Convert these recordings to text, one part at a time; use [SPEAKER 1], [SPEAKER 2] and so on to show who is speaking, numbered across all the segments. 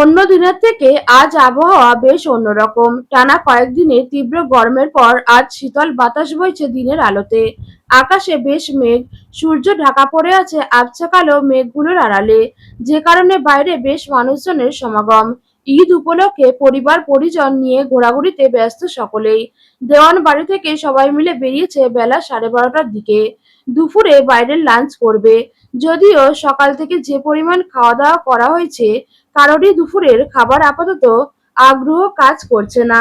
[SPEAKER 1] অন্য দিনের থেকে আজ আবহাওয়া বেশ অন্যরকম। টানা কয়েকদিনে তীব্র গরমের পর আজ শীতল বাতাস বইছে দিনের আলোতে। আকাশে বেশ মেঘ, সূর্য ঢাকা পড়ে আছে আবছা কালো মেঘগুলোর আড়ালে, যে কারণে বাইরে বেশ মানুষজনের সমাগম। ঈদ উপলক্ষে পরিবার পরিজন নিয়ে ঘোরাঘুরিতে ব্যস্ত সকলেই। দেওয়ান বাড়ি থেকে সবাই মিলে বেরিয়েছে বেলা 12:30টার দিকে। দুপুরে বাইরের লাঞ্চ করবে। যদিও সকাল থেকে যে পরিমাণ খাওয়া দাওয়া করা হয়েছে, কারোরই দুপুরের খাবার আপাতত আগ্রহ কাজ করছে না।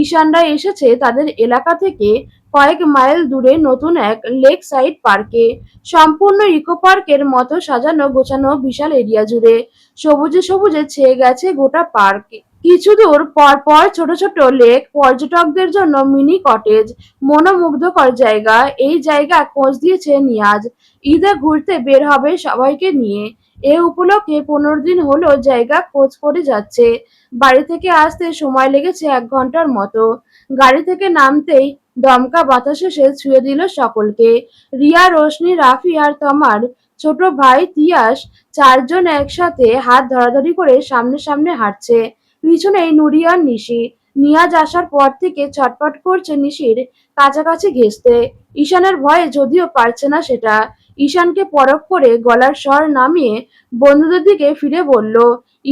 [SPEAKER 1] ঈশানরা এসেছে তাদের এলাকা থেকে কয়েক মাইল দূরে নতুন এক লেক সাইড পার্কে। সম্পূর্ণ ইকো পার্কের মতো সাজানো গোছানো বিশাল এরিয়া জুড়ে সবুজে সবুজে ছেয়ে গেছে গোটা পার্ক। কিছু দূর পর পর ছোট ছোট লেক, পর্যটকদের জন্য মিনি কটেজ, মনোমুগ্ধকর জায়গা। এই জায়গা খোঁজ দিয়েছে নিয়াজ। ঈদে ঘুরতে বের হবে সবাইকে নিয়ে। এ উপলক্ষে 15 দিন হলো জায়গা খোঁজ করে যাচ্ছে। বাড়ি থেকে আসতে সময় লেগেছে 1 ঘন্টার মতো। গাড়ি থেকে নামতেই দমকা বাতাস এসে ছুঁয়ে দিল সকলকে। রিয়া, রোশনি, রাফি আর তমার ছোট ভাই তিয়াস, চারজন একসাথে হাত ধরাধরি করে সামনে সামনে হাঁটছে। পিছনেই নুরি আর নিশি। নিয়াজ আসার পর থেকে ছটফট করছে নিশির কাছাকাছি ঘেঁষতে। ঈশানের ভয়ে যদিও পারছে না সেটা। ঈশানকে পরখ করে গলার স্বর নামিয়ে বন্ধুদের দিকে ফিরে বলল,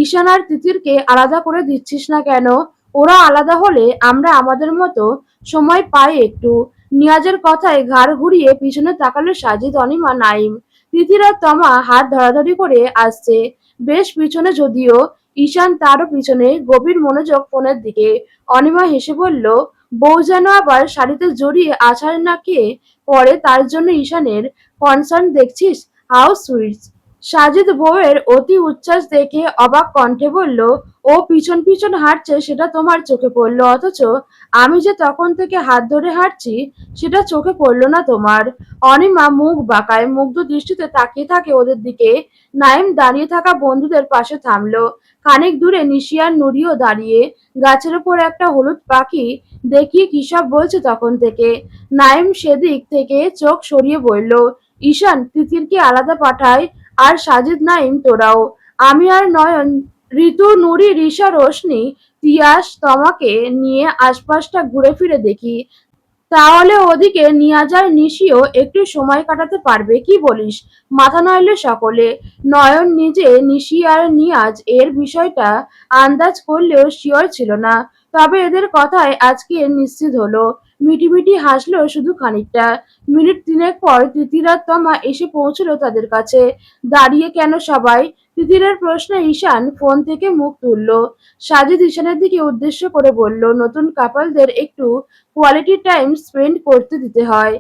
[SPEAKER 1] ঈশান আর তিতিরকে আলাদা করে দিচ্ছিস না কেন? ওরা আলাদা হলে আমরা আমাদের মতো সময় পাই একটু। নিয়াজের কথায় ঘাড় ঘুরিয়ে পিছনে তাকালো সাজিদ, অনিমা, নাইম। তিতির আর তমা হাত ধরাধরি করে আসছে, বেশ পিছনে যদিও। ঈশান তারও পিছনে, গভীর মনোযোগ ফোনের দিকে। অনিমা হেসে বলল, বউ যেন আবার শাড়িতে জড়িয়ে আছাড় না খেয়ে পরে তার জন্য ঈশানের কনসার্ন দেখছিস? How sweet. সাজিদ বউয়ের অতি উচ্ছ্বাস দেখে অবাক কণ্ঠে বলল, ও পিছন পিছন হাঁটছে সেটা তোমার চোখে পড়লো, অথচ আমি যে তখন থেকে হাত ধরে হাঁটছি সেটা চোখে পড়লো না তোমার? অনিমা মুখ বাঁকায়, মুগ্ধ দৃষ্টিতে তাকিয়ে থাকে ওদের দিকে। নাইম দাঁড়িয়ে থাকা বন্ধুদের পাশে থামলো। খানিক দূরে নিশি আর নুরিও দাঁড়িয়ে গাছের উপর একটা হলুদ পাখি দেখিয়ে কি সব বলছে তখন থেকে। নাইম সেদিক থেকে চোখ সরিয়ে বলল, ঈশান তিতিরকে আলাদা পাঠায়। আর সাজিদ, নাইম, তোরাও। আমি আর নয়ন, ঋতু, নুরি, রিশা, রোশনি, তিয়াস তোমাকে নিয়ে আশপাশটা ঘুরে ফিরে দেখি। তাহলে ওদিকে নিয়াজ আর নিশিও একটু সময় কাটাতে পারবে, কি বলিস? মাথা নাড়লে সকলে। নয়ন নিজে নিশি আর নিয়াজ এর বিষয়টা আন্দাজ করলেও শিওর ছিল না। তবে এদের কথায় আজকে নিশ্চিত হলো। মিটিমিটি হাসলো শুধু খানিকটা। মিনিট তিনেক পর তিতির আর তমা এসে পৌঁছলো তাদের কাছে। দাঁড়িয়ে কেন সবাই? তিতিরের প্রশ্নে ঈশান ফোন থেকে মুখ তুলল। সাজিদ ঈশানের দিকে উদ্দেশ্য করে বলল, নতুন কাপলদের একটু কোয়ালিটি টাইম স্পেন্ড করতে দিতে হয়।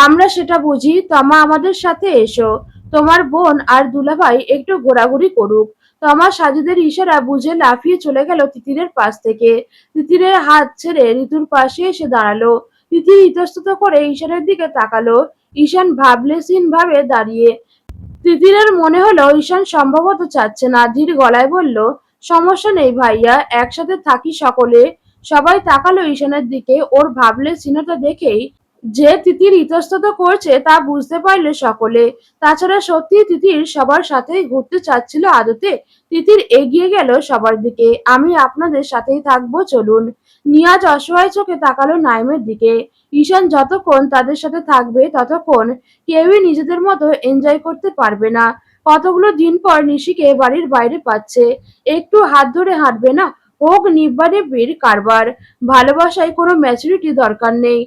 [SPEAKER 1] আমরা সেটা বুঝি। তমা, আমাদের সাথে এসো। তোমার বোন আর দুলাভাই একটু ঘোরাঘুরি করুক। তমা সাজিদের ইশারা বুঝে লাফিয়ে চলে গেল তিতিরের পাশ থেকে। তিতিরের হাত ছেড়ে ঋতুর পাশে এসে দাঁড়ালো। তিতির ইতস্তত করে ঈশানের দিকে তাকালো। ঈশান ভাবলেশীন ভাবে দাঁড়িয়ে। তিতিরের মনে হলো ঈশান সম্ভবত চাচ্ছে না। ধীর গলায় বলল, সমস্যা নেই ভাইয়া, একসাথে থাকি সকলে। সবাই তাকালো ঈশানের দিকে। ওর ভাবলে চিহ্নটা দেখেই যে তিতির ইতস্তত করছে তা বুঝতে পারলে সকলে। তাছাড়া সত্যি তিতির সবার সাথেই ঘুরতে চাচ্ছিল আদতে। তিতির এগিয়ে গেল সবার দিকে। আমি আপনাদের সাথেই থাকবো, চলুন। নিয়াজ অসহায় চোখে তাকালো নাইমের দিকে। ঈশান যতক্ষণ তাদের সাথে থাকবে ততক্ষণ কেউই নিজেদের মতো এনজয় করতে পারবে না। কতগুলো দিন পর নিশিকে বাড়ির বাইরে পাচ্ছে। একটু হাত ধরে হাঁটবে না? হোক নিব্বানিব্বির কারবার। ভালোবাসায় কোনো ম্যাচুরিটি দরকার নেই।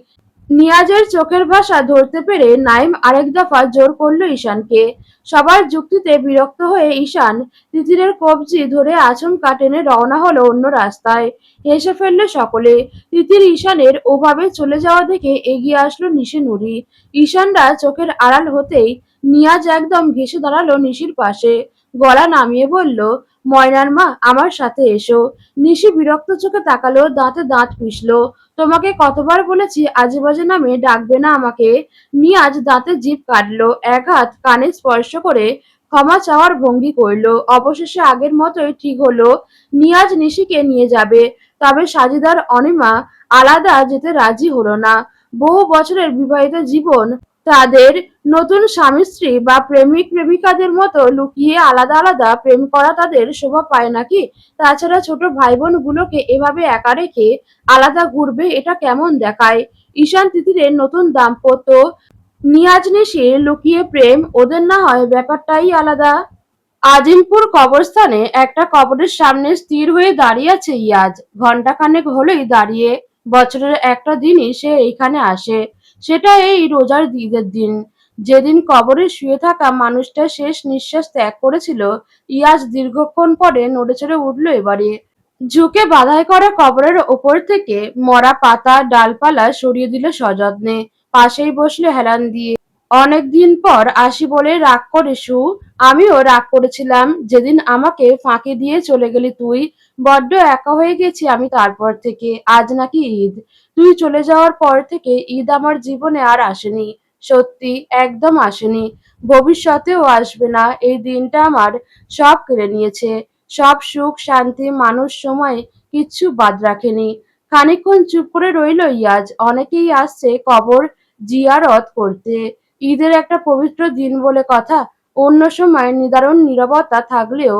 [SPEAKER 1] নিয়াজের চোখের ভাষা ধরতে পেরে নাইম আরেক দফা জোর করলো ঈশানকে। সবার যুক্তিতে বিরক্ত হয়ে ঈশান তিতিরের কবজি ধরে আচমকা টেনে রওনা হলো অন্য রাস্তায়। হেসে ফেললে সকলে। তিতির ঈশানের ওভাবে চলে যাওয়া দেখে এগিয়ে আসলো নিশি, নুরি। ঈশানরা চোখের আড়াল হতেই নিয়াজ একদম ঘেঁষে দাঁড়ালো নিশির পাশে। গলা নামিয়ে বলল, ময়নার মা, আমার সাথে এসো। নিশি বিরক্ত চোখে তাকালো, দাঁতে দাঁত পিষলো। তোমাকে কতবার বলেছি আজেবাজে নামে ডাকবে না আমাকে? নিয়াজ দাঁতে জিভ কাটলো। এক হাত কানে স্পর্শ করে ক্ষমা চাওয়ার ভঙ্গি করলো। অবশেষে আগের মতোই ঠিক হলো, নিয়াজ নিশিকে নিয়ে যাবে। তবে সাজিদার অনিমা আলাদা যেতে রাজি হলো না। বহু বছরের বিবাহিত জীবন তাদের নতুন স্বামী-স্ত্রী বা প্রেমিক-প্রেমিকাদের মতো লুকিয়ে আলাদা আলাদা প্রেম করা তাদের শোভা পায় নাকি? তাছাড়া ছোট ভাই-বোনগুলোকে এভাবে একা রেখে আলাদা ঘুরবে এটা কেমন দেখায়? ঈশান তিতিরের নতুন দাম্পত্য নিয়াজ নিশির লুকিয়ে প্রেম ওদের না হয় ব্যাপারটাই আলাদা। আজিমপুর কবরস্থানে একটা কবরের সামনে স্থির হয়ে দাঁড়িয়ে আছে ইয়াজ। ঘণ্টাখানেক হলোই দাঁড়িয়ে। বছরের একটা দিনই সে এইখানে আসে। সেটা এই রোজার ঈদের দিন। যেদিন কবরে শুয়ে থাকা মানুষটা শেষ নিঃশ্বাস ত্যাগ করেছিল, ইয়াজ দীর্ঘক্ষণ পরে নড়েচড়ে উঠল এবারে। ঝুঁকে বাঁধাই করা কবরের ওপর থেকে মরা পাতা ডালপালা সরিয়ে দিল সযত্নে। পাশেই বসল হেলান দিয়ে। অনেকদিন পর আসি বলে রাগ করে শু? আমিও রাগ করেছিলাম যেদিন আমাকে ফাঁকি দিয়ে চলে গেলি তুই। বড্ড একা হয়ে গেছি আমি তারপর থেকে। আজ নাকি ঈদ। তুই চলে যাওয়ার পর থেকে ঈদ আমার জীবনে আর আসেনি। সত্যি একদম আসেনি। ভবিষ্যতেও আসবে না। এই দিনটা আমার সব কেড়ে নিয়েছে। সব সুখ শান্তি মানুষ সময় কিচ্ছু বাদ রাখেনি। খানিকক্ষণ চুপ করে রইল ইয়াজ। অনেকেই আসছে কবর জিয়ারত করতে। ঈদের একটা পবিত্র দিন বলে কথা। অন্য সময় নিদারুণ নীরবতা থাকলেও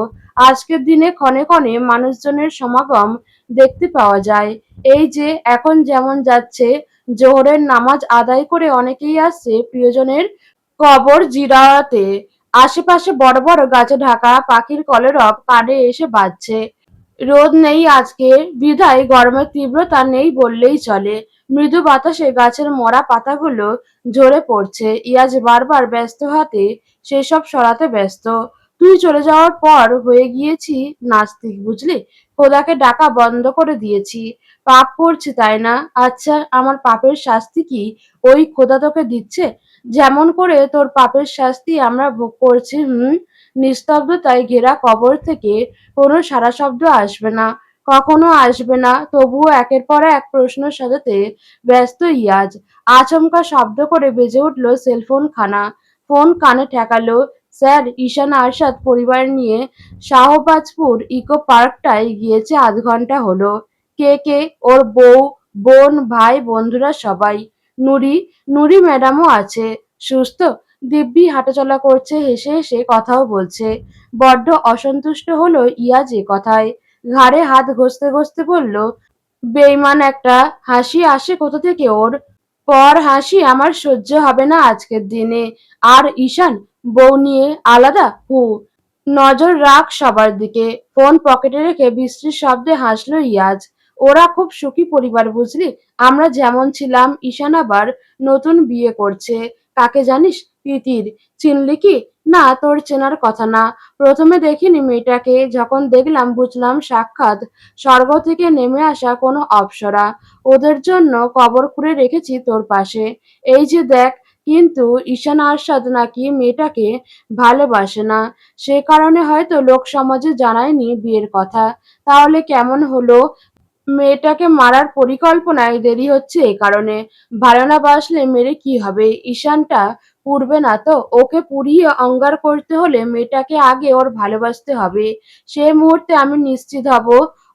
[SPEAKER 1] আজকের দিনে ক্ষণে ক্ষণে মানুষজনের সমাগম দেখতে পাওয়া যায়। এই যে এখন যেমন যাচ্ছে, জোহরের নামাজ আদায় করে অনেকেই আসছে প্রিয়জনের কবর জিরাতে। আশেপাশে বড় বড় গাছে ঢাকা পাখির কলরব কানে এসে বাজছে। রোদ নেই আজকে, বিধায় গরমের তীব্রতা নেই বললেই চলে। মৃদু বাতাসে গাছের মরা পাতাগুলো ঝরে পড়ছে। ইয়াজ বারবার ব্যস্ত হাতে সেসব সরাতে ব্যস্ত। তুই চলে যাওয়ার পর হয়ে গিয়েছি নাস্তিক বুঝলি। খোদাকে ডাকা বন্ধ করে দিয়েছি। পাপ করছি তাই না? আচ্ছা আমার পাপের শাস্তি কি ওই খোদা তোকে দিচ্ছে? যেমন করে তোর পাপের শাস্তি আমরা ভোগ করছি। নিস্তব্ধতায় ঘেরা কবর থেকে কোনো সাড়া শব্দ আসবে না, কখনো আসবে না। তবুও একের পর এক প্রশ্ন সাজাতে ব্যস্ত ইয়াজ। আচমকা শব্দ করে বেজে উঠল সেলফোন খানা। ফোন কানে ঠেকালো। স্যার, ঈশান আরশাদ পরিবার নিয়ে শাহবাজপুর ইকো পার্কটায় গিয়েছে আধঘণ্টা হলো। কে কে? ওর বউ, বোন, ভাই, বন্ধুরা সবাই। নুরি, নুরি ম্যাডামও আছে। সুস্থ? দিব্যি হাঁটাচলা করছে, হেসে হেসে কথাও বলছে। বড্ড অসন্তুষ্ট হলো ইয়াজ এ কথায়। ঘাড়ে হাত ঘষতে ঘষতে বলল, বেইমান একটা। হাসি আসে কোথা থেকে ওর? পর হাসি আমার সহ্য হবে না আজকের দিনে। আর ঈশান, বউ নিয়ে আলাদা? হু। নজর রাখ সবার দিকে। ফোন পকেটে রেখে বিশ্রী শব্দে হাসল ইয়াজ। ওরা খুব সুখী পরিবার বুঝলি। আমরা যেমন ছিলাম, ঈশান আবার নতুন বিয়ে করছে। কাকে জানিস? তিতির। চিনলি কি? না, তোর চেনার কথা না। প্রথমে দেখিনি মেয়েটাকে, যখন দেখলাম বুঝলাম সাক্ষাৎ স্বর্গ থেকে নেমে আসা কোনো অপ্সরা। ওদের জন্য কবর খুঁড়ে রেখেছি তোর পাশে। এই যে দেখ। কিন্তু ঈশান আরশাদ নাকি মেয়েটাকে ভালোবাসে না। সে কারণে হয়তো লোকসমাজে জানায়নি বিয়ের কথা। তাহলে কেমন হলো? মেয়েটাকে মারার পরিকল্পনায় দেরি হচ্ছে এ কারণে। ভালো না বাসলে মেরে কি হবে? ঈশানটা পুড়বে না তো? ওকে পুড়িয়ে অঙ্গার করতে হলে মেয়েটাকে আগে ওর ভালোবাসতে হবে। সে মুহূর্তে আমি নিশ্চিত হব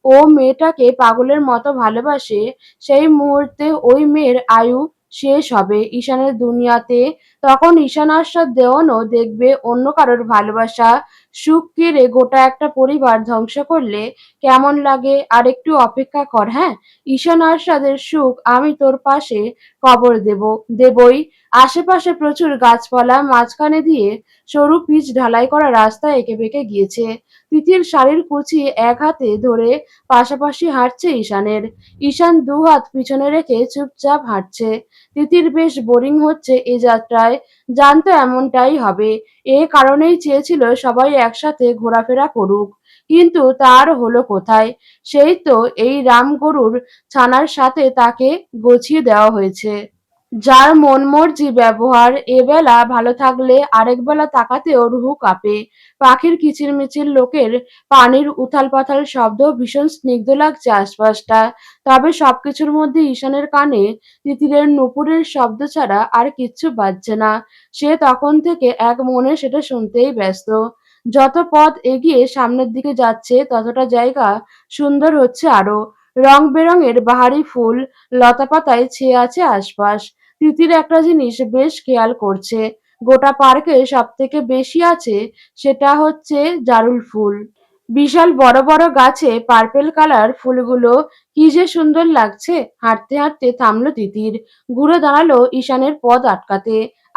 [SPEAKER 1] ও মেয়েটাকে পাগলের মতো ভালোবাসে। সেই মুহূর্তে ওই মেয়ের আয়ু শেষ হবে ঈশানের দুনিয়াতে। তখন ঈশান আরশাদ দেওয়ানও দেখবে অন্য কারোর ভালোবাসা সুখ কেড়ে গোটা একটা পরিবার ধ্বংস করলে কেমন লাগে। আর একটু অপেক্ষা কর, হ্যাঁ? ঈশান আরশাদের সুখ আমি তোর পাশে কবর দেবই। আশেপাশে প্রচুর গাছপালা, মাঝখানে দিয়ে সরু পিচ ঢালাই করা রাস্তা এঁকে বেঁকে গিয়েছে। তিতির শাড়ির কুচি এক হাতে ধরে পাশাপাশি হাঁটছে ঈশানের। ঈশান দুহাত পিছনে রেখে চুপচাপ হাঁটছে। তিতির বেশ বোরিং হচ্ছে এ যাত্রায়। জানতো এমনটাই হবে। এ কারণেই চেয়েছিল সবাই একসাথে ঘোরাফেরা করুক। কিন্তু তার হলো কোথায়? সেই তো এই রামগরুর ছানার সাথে তাকে গছিয়ে দেওয়া হয়েছে। যার মনমর্জি ব্যবহার, এবেলা ভালো থাকলে আরেক বেলা তাকাতেও রুহু কাঁপে। পাখির কিচিরমিচির, লোকের পানির উথালপাথাল শব্দ, ভীষণ স্নিগ্ধ লাগছে আশপাশটা। তবে সবকিছুর মধ্যে ঈশানের কানে তিতিরের নুপুরের শব্দ ছাড়া আর কিচ্ছু বাজছে না। সে তখন থেকে এক মনে সেটা শুনতেই ব্যস্ত। যত পথ এগিয়ে সামনের দিকে যাচ্ছে ততটা জায়গা সুন্দর হচ্ছে আরো। রং বেরঙের বাহারি ফুল লতাপাতায় ছেয়ে আছে আশপাশ। তিতির একটা জিনিস বেশ খেয়াল করছে, গোটা পার্কে সব থেকে বেশি আছে সেটা হচ্ছে জারুল ফুল। বিশাল বড় বড় গাছে পার্পেল কালার ফুলগুলো কি যে সুন্দর লাগছে। হাঁটতে হাঁটতে থামলো তিতির, ঘুরে দাঁড়ালো ঈশানের পথ আটকাতে।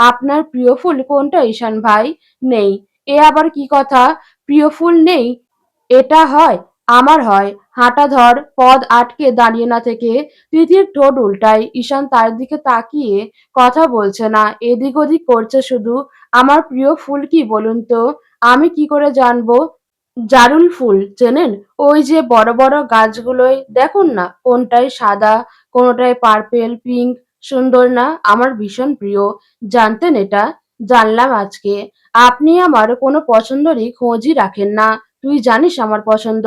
[SPEAKER 1] আপনার প্রিয় ফুল কোনটা ঈশান ভাই? নেই। এ আবার কি কথা? প্রিয় ফুল নেই? এটা হয়? আমার হয়। হাঁটা ধর, পদ আটকে দাঁড়িয়ে না থেকে তিতির ঠোঁট উল্টায়। ঈশান তার দিকে তাকিয়ে কথা বলছে না, এদিক ওদিক করছে শুধু। আমার প্রিয় ফুল কি বলুন তো? আমি কি করে জানবো? জারুল ফুল চেনেন? ওই যে বড় বড় গাছগুলোয় দেখুন না, কোনটায় সাদা, কোনটায় পার্পেল পিঙ্ক। সুন্দর না? আমার ভীষণ প্রিয়। জানতেন এটা? জানলাম আজকে। আপনি আমার কোনো পছন্দেরই খোঁজই রাখেন না। তুই জানিস আমার পছন্দ?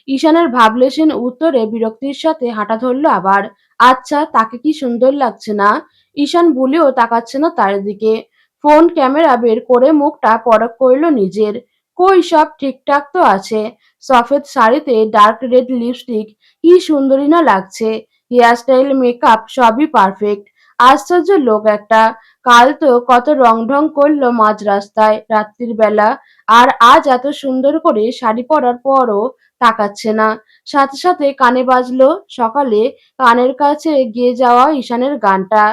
[SPEAKER 1] ঈশানের ভাবলেশহীন উত্তরে বিরক্তির সাথে হাঁটা ধরল আবার। আচ্ছা, তাকে কি সুন্দর লাগছে না? ঈশান ভুলেও তাকাচ্ছে না তার দিকে। ফোন ক্যামেরা বের করে মুখটা পরখ করল নিজের। কই, সব ঠিকঠাক তো আছে। সফেদ শাড়িতে ডার্ক রেড লিপস্টিক, কি সুন্দরী না লাগছে। হেয়ারস্টাইল, মেকআপ সবই পারফেক্ট। আশ্চর্য লোক একটা। কাল তো কত রং ঢং করলো মাঝ রাস্তায় রাত্রির বেলা, আর আজ এত সুন্দর করে শাড়ি পরার পরও তাকাচ্ছে না। সাথে সাথে কানে বাজলো সকালে কানের কাছে গেয়ে যাওয়া ঈশানের গানটা।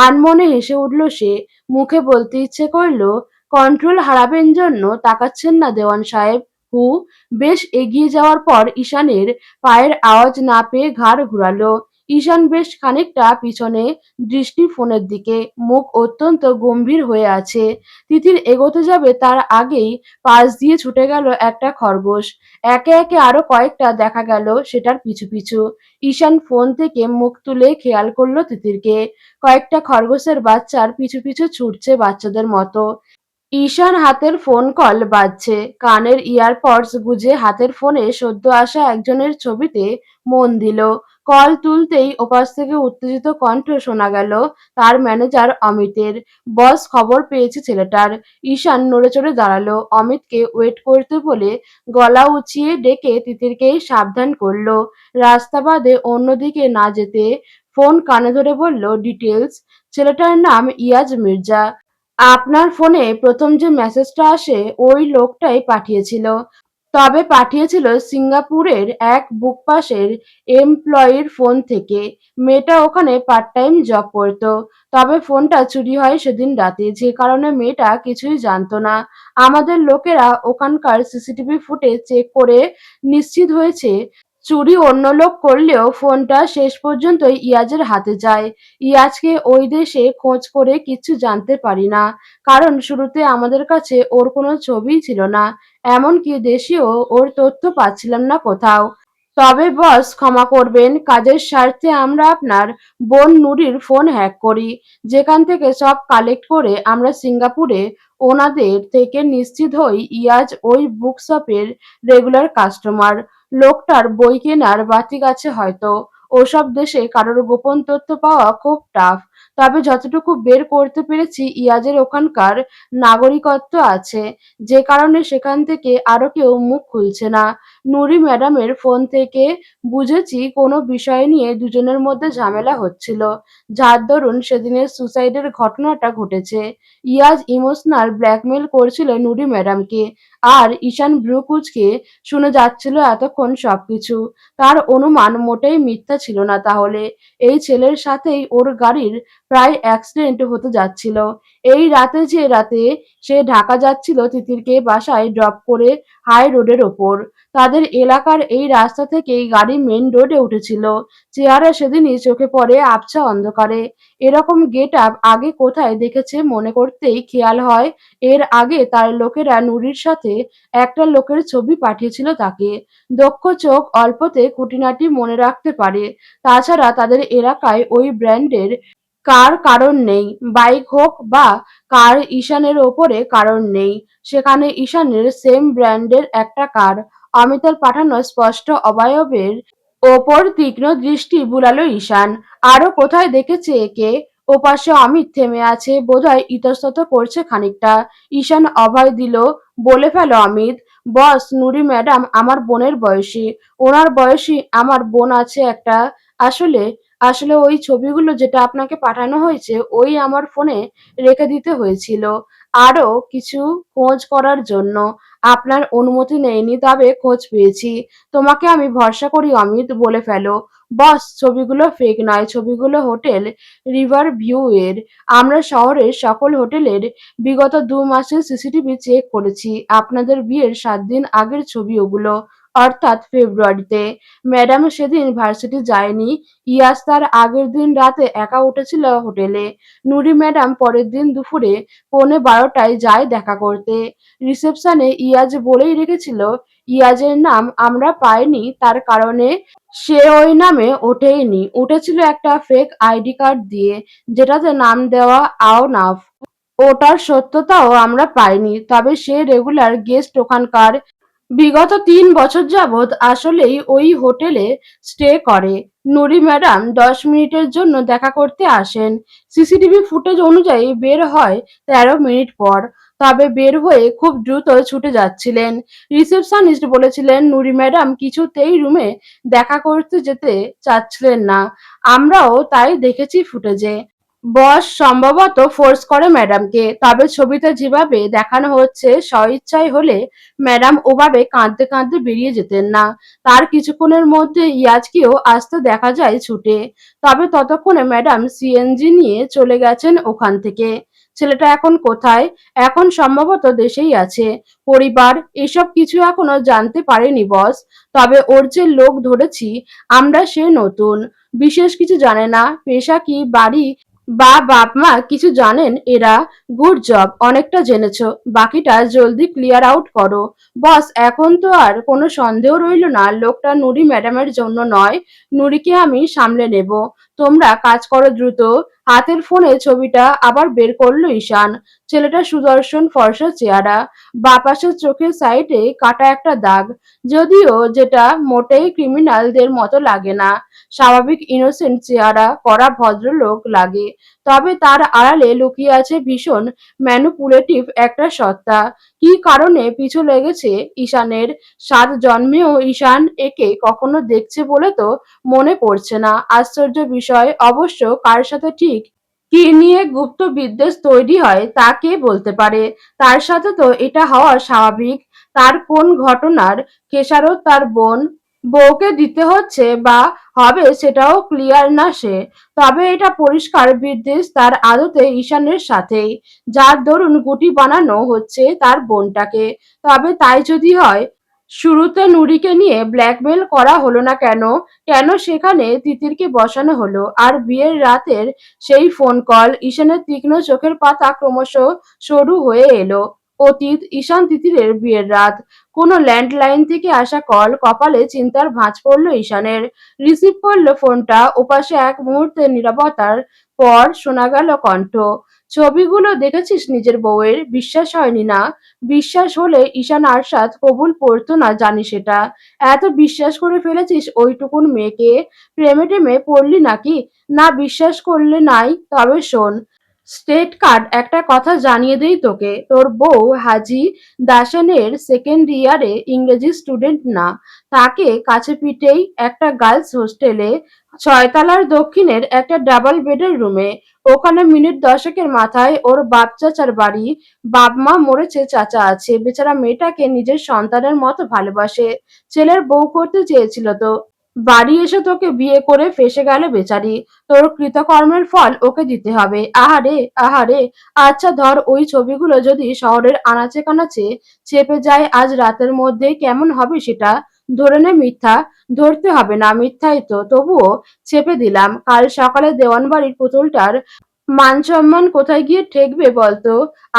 [SPEAKER 1] আনমনে হেসে উঠল সে। মুখে বলতে ইচ্ছে করলো, কন্ট্রোল হারাবেন জন্য তাকাচ্ছেন না দেওয়ান সাহেব। হু। বেশ এগিয়ে যাওয়ার পর ঈশানের পায়ের আওয়াজ না পেয়ে ঘাড় ঘুরালো। ঈশান বেশ খানিকটা পিছনে, দৃষ্টি ফোনের দিকে, মুখ অত্যন্ত গম্ভীর হয়ে আছে। তিতির এগোতে যাবে তার আগেই পাশ দিয়ে ছুটে গেল একটা খরগোশ। একে একে আরো কয়েকটা দেখা গেল সেটার পিছু পিছু। ঈশান ফোন থেকে মুখ তুলে খেয়াল করলো তিতিরকে। কয়েকটা খরগোশের বাচ্চার পিছু পিছু ছুটছে বাচ্চাদের মতো। ঈশান হাতের ফোন কল বাজছে, কানের ইয়ারপডস গুঁজে হাতের ফোনে সদ্য আসা একজনের ছবিতে মন দিল। কল তুলতেই ওপাশ থেকে উত্তেজিত কণ্ঠ শোনা গেল তার ম্যানেজার অমিতের। বস খবর পেয়েছে ছেলেটার। ঈশান নড়েচড়ে দাঁড়ালো, অমিতকে ওয়েট করতে বলে গলা উঁচিয়ে ডেকে তিতিরকে সাবধান করলো রাস্তা বাদে অন্যদিকে না যেতে। ফোন কানে ধরে বলল, ডিটেলস। ছেলেটার নাম ইয়াজ মির্জা। আপনার ফোনে প্রথম যে মেসেজটা আসে ওই লোকটাই পাঠিয়েছিল। তবে পাঠিয়েছিল সিঙ্গাপুরের এক বুকপাশের এমপ্লয়ির ফোন থেকে। মেয়েটা ওখানে পার্ট টাইম জব করতো। তবে ফোনটা চুরি হয় সেদিন রাতে, যে কারণে মেয়েটা কিছুই জানতো না। আমাদের লোকেরা ওখানকার সিসিটিভি ফুটেজ চেক করে নিশ্চিত হয়েছে চুরি অন্য লোক করলেও ফোনটা শেষ পর্যন্ত ইয়াজের হাতে যায়। ইয়াজকে ওই দেশে খোঁজ করে কিচ্ছু জানতে পারি না, কারণ শুরুতে আমাদের কাছে ওর কোনো ছবিই ছিল না। এমনকি দেশেও ওর তথ্য পাচ্ছিলাম না কোথাও। তবে বস ক্ষমা করবেন, কাজের স্বার্থে আমরা আপনার বোন নুরির ফোন হ্যাক করি, যেখান থেকে সব কালেক্ট করে আমরা সিঙ্গাপুরে ওনাদের থেকে নিশ্চিত হই ইয়াজ ওই বুকশপের রেগুলার কাস্টমার। লোকটার বই কেনার বাতিক আছে হয়তো। ওসব দেশে কারোর গোপন তথ্য পাওয়া খুব টাফ। তবে যতটুকু বের করতে পেরেছি ইয়াজের ওখানকার নাগরিকত্ব আছে, যে কারণে সেখান থেকে আরো কেউ মুখ খুলছে না। নুরি ম্যাডামের ফোন থেকে বুঝেছি কোনো বিষয় নিয়ে দুজনের মধ্যে ঝামেলা হচ্ছিল, যার দরুন সেদিনের সুসাইডের ঘটনাটা ঘটেছে। ইয়াজ ইমোশনাল ব্ল্যাকমেল করছিল নুরি ম্যাডামকে। আর ঈশান ভ্রু কুঁচকে শুনে যাচ্ছিল এতক্ষণ সবকিছু। তার অনুমান মোটেই মিথ্যা ছিল না তাহলে। এই ছেলের সাথেই ওর গাড়ির প্রায় অ্যাক্সিডেন্ট হতে যাচ্ছিল। এই রাতে, যে রাতে সে ঢাকা যাচ্ছিল তিতিরকে বাসায় ড্রপ করে হাই রোডের ওপর। তাদের এলাকার এই রাস্তা থেকেই গাড়ি মেইন রোডে উঠেছিল। চেহারা সেদিনই চোখে পড়ে আবছা অন্ধকারে। এরকম গেট আপ আগে কোথায় দেখেছে মনে করতেই খেয়াল হয় এর আগে তার লোকেরা নুরির সাথে একটা লোকের ছবি পাঠিয়েছিল তাকে। দক্ষ চোখ অল্পতে খুঁটিনাটি মনে রাখতে পারে। তাছাড়া তাদের এলাকায় ওই ব্র্যান্ডের কার কারণ নেই, বাইক হোক বা কার ঈশানের ওপরে কারণ নেই। সেখানে ঈশানের সেম ব্র্যান্ডের একটা কার। অমিতের পাঠানো স্পষ্ট অবয়বের ওপর তীক্ষ্ণ দৃষ্টি বুলালো ঈশান। আরো কোথায় দেখেছে একে? ওপাশে অমিত থেমে আছে, বোধহয় ইতস্তত করছে খানিকটা। ঈশান অভয় দিল, বলে ফেলো অমিত। বস, নুরি ম্যাডাম আমার বোনের বয়সী। ওনার বয়সী আমার বোন আছে একটা। আসলে আসলে ওই ছবিগুলো যেটা আপনাকে পাঠানো হয়েছে ওই আমার ফোনে রেখে দিতে হয়েছিল আরো কিছু খোঁজ করার জন্য। আপনার অনুমতি নেইনি তবে খোঁজ পেয়েছি। তোমাকে আমি ভরসা করি অমিত, বলে ফেলো। বস, ছবিগুলো ফেক নয়, ছবিগুলো হোটেল রিভার ভিউ এর। আমরা শহরের সকল হোটেলের বিগত 2 মাসের সিসিটিভি চেক করেছি। আপনাদের বিয়ের 7 দিন আগের ছবি ওগুলো, অর্থাৎ ফেব্রুয়ারিতে। ম্যাডাম সেদিন ভার্সিটি যায়নি। ইয়াস তার আগের দিন রাতে একা উঠেছিল হোটেলে। নুরি ম্যাডাম পরের দিন দুপুরে 12:15টায় যায় দেখা করতে। রিসেপশনে ইয়াজ বলেই রেখেছিল ইয়াজের নাম আমরা পাইনি, তার কারণে সে ওই নামে ওঠেইনি, উঠেছিল একটা ফেক আইডি কার্ড দিয়ে যেটাতে নাম দেওয়া আওনাফ। ওটার সত্যতাও আমরা পাইনি, তবে সে রেগুলার গেস্ট ওখানকার। বিগত 3 বছর যাবৎ আসলেই ওই হোটেলে স্টে করে। নুরি ম্যাডাম 10 মিনিটের জন্য দেখা করতে আসেন। সিসিটিভি ফুটেজ অনুযায়ী বের হয় 13 মিনিট পর। তবে বের হয়ে খুব দ্রুত ছুটে যাচ্ছিলেন। রিসেপশনিস্ট বলেছিলেন নুরি ম্যাডাম কিছুতেই রুমে দেখা করতে যেতে চাচ্ছিলেন না। আমরাও তাই দেখেছি ফুটেজে। বস সম্ভবত ফোর্স করে ম্যাডামকে, তবে ছবিতে যেভাবে দেখানো হচ্ছে স্বইচ্ছায় হলে ম্যাডাম ওভাবে কাঁদতে কাঁদতে বেরিয়ে যেতেন না। তার কিছুক্ষণের মধ্যে ইয়াজকেও আসতে দেখা যায় ছুটে। তবে ততক্ষণে ম্যাডাম সিএনজি নিয়ে চলে গেছেন ওখান থেকে। ছেলেটা এখন কোথায়? এখন সম্ভবত দেশেই আছে। পরিবার এসব কিছু এখনো জানতে পারেনি বস। তবে ওর যে লোক ধরেছি আমরা সে নতুন, বিশেষ কিছু জানে না। পেশা কি, বাড়ি বা বাপ-মা কিছু জানেন এরা? গুড জব, অনেকটা জেনেছো। বাকিটা জলদি ক্লিয়ার আউট করো। বস, এখন তো আর কোনো সন্দেহ রইল না লোকটা নুরি ম্যাডামের জন্য নয়। নুরিকে আমি সামলে নেব। তোমরা কাজ করো দ্রুত। হাতের ফোনে ছবিটা আবার বের করলো ঈশান। ছেলেটা সুদর্শন, ফর্সা চেহারা, বাপাশের চোখের সাইডে কাটা একটা দাগ, যদিও যেটা মোটেই ক্রিমিনালদের মতো লাগে না। স্বাভাবিক ইনোসেন্ট চেহারা, কড়া ভদ্রলোক লাগে। তবে তার আড়ালে লুকিয়ে আছে ভীষণ ম্যানুপুলেটিভ একটা সত্তা। কি কারণে পিছু লেগেছে ঈশানের? 7 জন্মেও ঈশান একে কখনো দেখছে বলে তো মনে পড়ছে না। আশ্চর্য বিষয়, অবশ্য কার সাথে ঠিক কি নিয়ে গুপ্ত বিদ্বেষ তৈরি হয় তা কে বলতে পারে? তার সাথে তো এটা হওয়া স্বাভাবিক। তার কোন ঘটনার খেসারত তার বউকে দিতে হচ্ছে বা হবে সেটাও ক্লিয়ার না সে। তবে এটা পরিষ্কার বিদ্বেষ তার আদতে ঈশানের সাথেই, যার দরুন গুটি বানানো হচ্ছে তার বোনটাকে। তবে তাই যদি হয়, শুরুতে নুরিকে নিয়ে ব্ল্যাকমেল করা হলো না কেন? কেন সেখানে তিতিরকে বসানো হলো? আর বিয়ের রাতের সেই ফোন কল? ঈশানের তীক্ষ্ণ চোখের পাতা ক্রমশ সরু হয়ে এলো। অতীত, ঈশান তিতিরের বিয়ের রাত। কোনো ল্যান্ডলাইন থেকে আসা কল, কপালে চিন্তার ভাঁজ পড়ল ঈশানের। রিসিভ করল ফোনটা। ওপাশে এক মুহূর্তের নীরবতার পর শোনা গেল কণ্ঠ। ছবিগুলো দেখেছিস নিজের বউয়ের? বিশ্বাস হয়নি না? বিশ্বাস হলে ঈশান আরশাদ কবুল পড়তো না, জানি সেটা। এত বিশ্বাস করে ফেলেছিস ওইটুকুন মেয়েকে? প্রেমে টেমে পড়লি নাকি? না, বিশ্বাস করলে নাই। তবে শোন, স্টেট কার্ড একটা কথা জানিয়ে দেই তোকে, তোর বউ হাজি দাসানের সেকেন্ড ইয়ারে ইংরেজি স্টুডেন্ট না। তাকে কাছে পিঠেই একটা গার্লস হোস্টেলে, 6 তলার দক্ষিণের একটা ডাবল বেডের রুমে। ওখানে মিনিট 10-এর মাথায় ওর বাপ চাচার বাড়ি। বাপ মা মরেছে, চাচা আছে। বেচারা মেয়েটাকে নিজের সন্তানের মতো ভালোবাসে। ছেলের বউ করতে চেয়েছিল তো। বাড়ি এসে তোকে বিয়ে করে ফেঁসে গেল বেচারি। তোর কৃতকর্মের ফল ওকে দিতে হবে। আহারে, আহারে। আচ্ছা ধর, ওই ছবিগুলো যদি শহরের আনাচে কানাচে চেপে যায় আজ রাতের মধ্যে, কেমন হবে সেটা? ধরে নে মিথ্যা। ধরতে হবে না, মিথ্যাই তো, তবুও চেপে দিলাম। কাল সকালে দেওয়ানবাড়ির পুতুলটার মান সম্মান কোথায় গিয়ে ঠেকবে বলতো?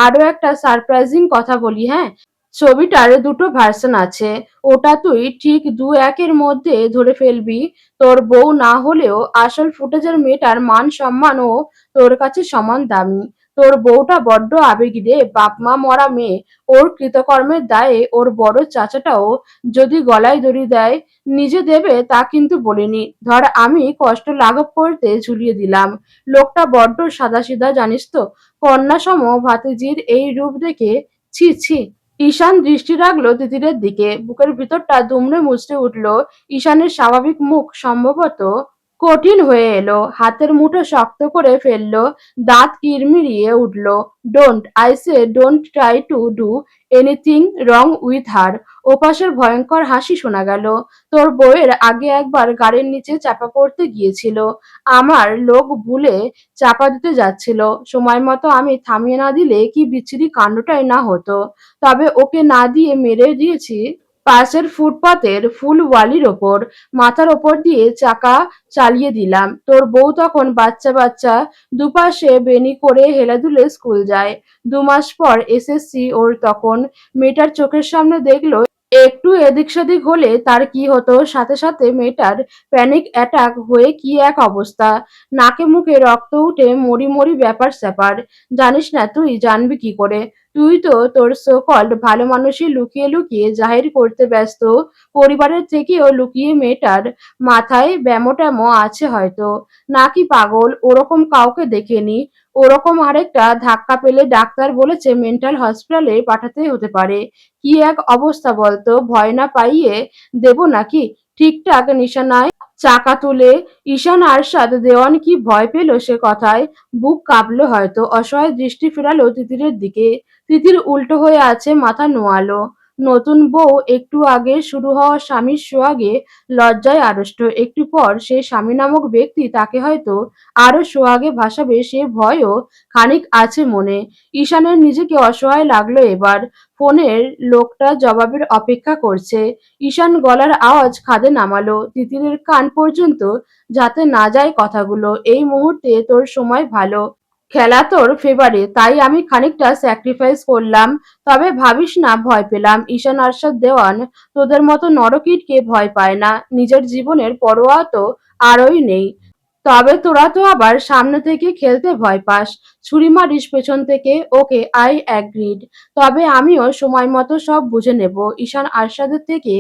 [SPEAKER 1] আরো একটা সারপ্রাইজিং কথা বলি, হ্যাঁ? ছবিটার দুটো ভার্সন আছে। ওটা তুই ঠিক 2-1-এর মধ্যে ধরে ফেলবি। তোর বউ না হলেও আসল ফুটেজের মেয়েটার মান সম্মানও তোর কাছে সমান দামি। তোর বউটা বড্ড আবেগী রে, বাপ মা মরা মেয়ে। ওর কৃতকর্মের দায়ে ওর বড় চাচাটাও যদি গলায় দড়ি দেয়, নিজে দেবে তা কিন্তু বলিনি। ধর আমি কষ্ট লাঘব করতে ঝুলিয়ে দিলাম। লোকটা বড্ড সাদাসিধা জানিস তো। কন্যাসম ভাতিজির এই রূপ দেখে ছি ছি। ঈশান দৃষ্টি রাখল তিতিরের দিকে। বুকের ভিতরটা দুমড়ে মুচড়ে উঠল। ঈশানের স্বাভাবিক মুখ সম্ভবত কঠিন হয়ে এলো, হাতের মুঠো শক্ত করে ফেললো, দাঁত কিরমিরিয়ে উঠল। Don't, I say don't try to do anything wrong with her. ওপাশের ভয়ঙ্কর হাসি শোনা গেল। তোর বউয়ের আগে একবার গাড়ির নিচে চাপা পড়তে গিয়েছিল, আমার লোক ভুলে চাপা দিতে যাচ্ছিল, সময় মতো আমি থামিয়ে না দিলে কি বিচ্ছিরি কাণ্ডটাই না হতো। তবে ওকে না দিয়ে মেরে দিয়েছি পাশের ফুটপাতের ফুলওয়ালির ওপর, মাথার ওপর দিয়ে চাকা চালিয়ে দিলাম। তোর বউ তখন বাচ্চা বাচ্চা, দুপাশে বেনি করে হেলাদুলে স্কুল যায়। 2 মাস পর এসএসসি ওর তখন। মেয়েটার চোখের সামনে দেখলো একটু এদিক সেদিক হলে তার কি হতো, সাথে সাথে মেয়েটার প্যানিক অ্যাটাক হয়ে কি এক অবস্থা, নাকে মুখে রক্ত উঠে মরি মরি ব্যাপার স্যাপার। জানিস না তুই জানবি কি করে? তুই তো তোর সো কল্ড ভালো মানুষই লুকিয়ে লুকিয়ে জাহির করতে ব্যস্ত, পরিবারের থেকেও লুকিয়ে মেয়েটার মাথায় ব্যামো ট্যামো আছে হয়তো। নাকি পাগল, ওরকম কাউকে দেখেনি। ওরকম আরেকটা ধাক্কা পেলে ডাক্তার বলেছে মেন্টাল হসপিটালে পাঠাতে হতে পারে। কি এক অবস্থা বলতো, ভয় না পাইয়ে দেবো নাকি? ঠিকঠাক নিশানায় চাকা তুলে ঈশান আরশাদ দেওয়ান কি ভয় পেল সে কথায়, বুক কাঁপলো হয়তো। অসহায় দৃষ্টি ফেরালো তিতিরের দিকে। তিতির উল্টো হয়ে আছে, মাথা নোয়ালো। নতুন বউ একটু আগে শুরু হওয়া স্বামীর সোহাগে লজ্জায় আড়ষ্ট। একটু পর সে স্বামী নামক ব্যক্তি তাকে হয়তো আরো সোহাগে ভাসাবে, সে ভয়ও খানিক আছে মনে। ঈশানের নিজেকে অসহায় লাগলো এবার। ফোনের লোকটা জবাবের অপেক্ষা করছে। ঈশান গলার আওয়াজ খাদে নামালো, তিতিরের কান পর্যন্ত যাতে না যায় কথাগুলো। এই মুহূর্তে তোর সময় ভালো, খেলা তোর ফেভারে, তাই আমি খানিকটা স্যাক্রিফাইস করলাম। তবে ভাবিস না ভয় পেলাম। ঈশান আরশাদ দেওয়ান তোদের মতো নরকিটকে ভয় পায় না, নিজের জীবনের পরোয়া তো আরই নেই। তবে তোরা তো আবার সামনে থেকে খেলতে ভয় পাস, ছুরি মারিস পেছন থেকে। ওকে, আই অ্যাগ্রিড। তবে আমিও সময় মতো সব বুঝে নেব। ঈশান আরশাদের থেকে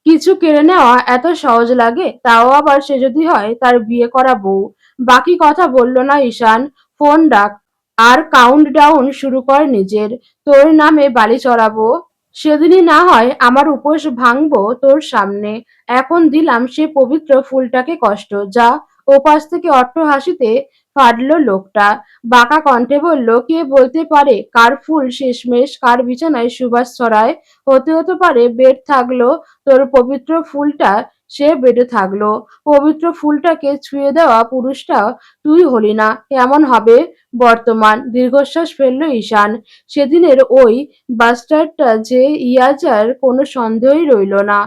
[SPEAKER 1] কিছু কেড়ে নেওয়া এত সহজ লাগে? তাও আবার সে যদি হয় তার বিয়ে করা বউ। বাকি কথা বলল না ঈশান। ফোন ডাক আর কাউন্টডাউন শুরু কর নিজের। তোর নামে বালি চড়াবো, সেদিনই না হয় আমার উপোস ভাঙবো তোর সামনে। এখন দিলাম সে পবিত্র ফুলটাকে কষ্ট। যা। ওপাশ থেকে অট্টহাসিতে ফাটল লোকটা। বাঁকা কণ্ঠে বলল, কে বলতে পারে কার ফুল শেষমেশ কার বিছানায় সুবাস ছড়ায়? হতে হতে পারে বেড থাকলো তোর পবিত্র ফুলটা, সে বেডে থাকলো। পবিত্র ফুলটাকে ছুঁয়ে দেওয়া পুরুষটা তুই হলি না, কেমন হবে? বর্তমান দীর্ঘশ্বাস ফেলল ঈশান। সেদিনের ওই বাস্টার্ডটা যে ইয়াজার কোনো সন্দেহই রইল না।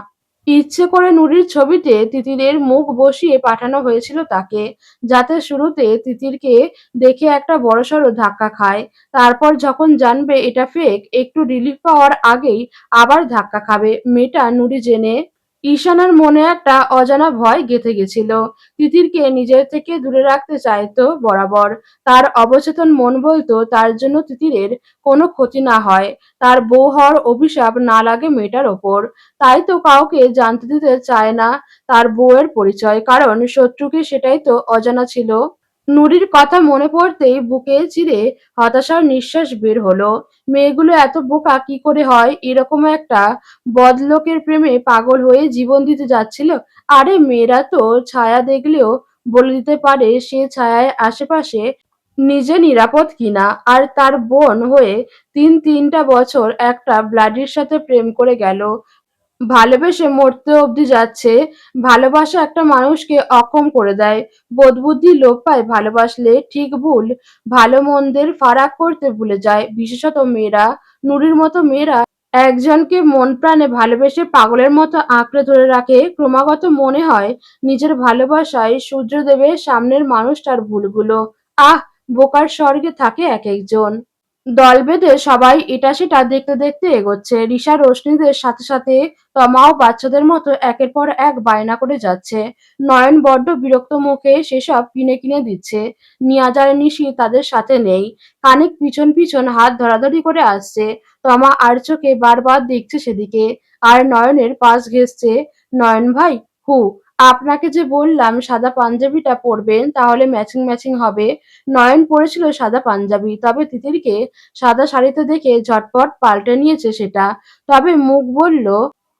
[SPEAKER 1] ইচ্ছে করে নুরির ছবিতে তিতিরের মুখ বসিয়ে পাঠানো হয়েছিল তাকে, যাতে শুরুতে তিতিরকে দেখে একটা বড়সড় ধাক্কা খায়। তারপর যখন জানবে এটা ফেক, একটু রিলিফ পাওয়ার আগেই আবার ধাক্কা খাবে। মেয়েটা নুরি জেনে ঈশানের মনে একটা অজানা ভয় গেঁথে গেছিল। তিতিরকে নিজের থেকে দূরে রাখতে চাইতো বরাবর। তার অবচেতন মন বলতো তার জন্য তিতিরের কোনো ক্ষতি না হয়, তার বউ হওয়ার অভিশাপ না লাগে মেয়েটার ওপর। তাই তো কাউকে জানতে দিতে চায় না তার বউয়ের পরিচয়, কারণ শত্রুকে সেটাই তো অজানা ছিল। নুরির কথা মনে পড়তেই বুকে চিরে হতাশার নিঃশ্বাস বের হলো। মেয়েগুলো এত বোকা কি করে হয়, এরকম একটা বদলোকের প্রেমে পাগল হয়ে জীবন দিতে যাচ্ছিল। আরে মেয়েরা তো ছায়া দেখলেও বলে দিতে পারে সে ছায়ায় আশেপাশে নিজে নিরাপদ কিনা। আর তার বোন হয়ে তিনটা বছর একটা ব্লাডির সাথে প্রেম করে গেল, ভালোবেসে মরতে অবধি যাচ্ছে। ভালোবাসা একটা মানুষকে অক্ষম করে দেয়, বোধবুদ্ধি লোপ পায় ভালোবাসলে, ঠিক ভুল ভালো মন্দের ফারাক করতে ভুলে যায়, বিশেষত মেয়েরা। নুরির মতো মেয়েরা একজনকে মন প্রাণে ভালোবেসে পাগলের মতো আঁকড়ে ধরে রাখে। ক্রমাগত মনে হয় নিজের ভালোবাসায় সূর্য দেবে সামনের মানুষটার ভুলগুলো। আহ, বোকার স্বর্গে থাকে এক একজন। দল বেঁধে সবাই এটা সেটা দেখতে দেখতে এগোচ্ছে। রিশা রোশনিদের সাথে সাথে তমাও বাচ্চাদের মতো একের পর এক বায়না করে যাচ্ছে। নয়ন বড্ড বিরক্ত মুখে সেসব কিনে কিনে দিচ্ছে। নিয়াজার নিশি তাদের সাথে নেই, খানিক পিছন পিছন হাত ধরাধরি করে আসছে। তমা আর চোখে বারবার দেখছে সেদিকে, আর নয়নের পাশ ঘেঁষছে। নয়ন ভাই, হু, আপনাকে যে বললাম সাদা পাঞ্জাবিটা পরবেন, তাহলে ম্যাচিং ম্যাচিং হবে। নয়ন পরেছিল সাদা পাঞ্জাবি, তবে তিতিরকে সাদা শাড়িতে দেখে ঝটপট পাল্টে নিয়েছে সেটা। তবে মুখ বলল,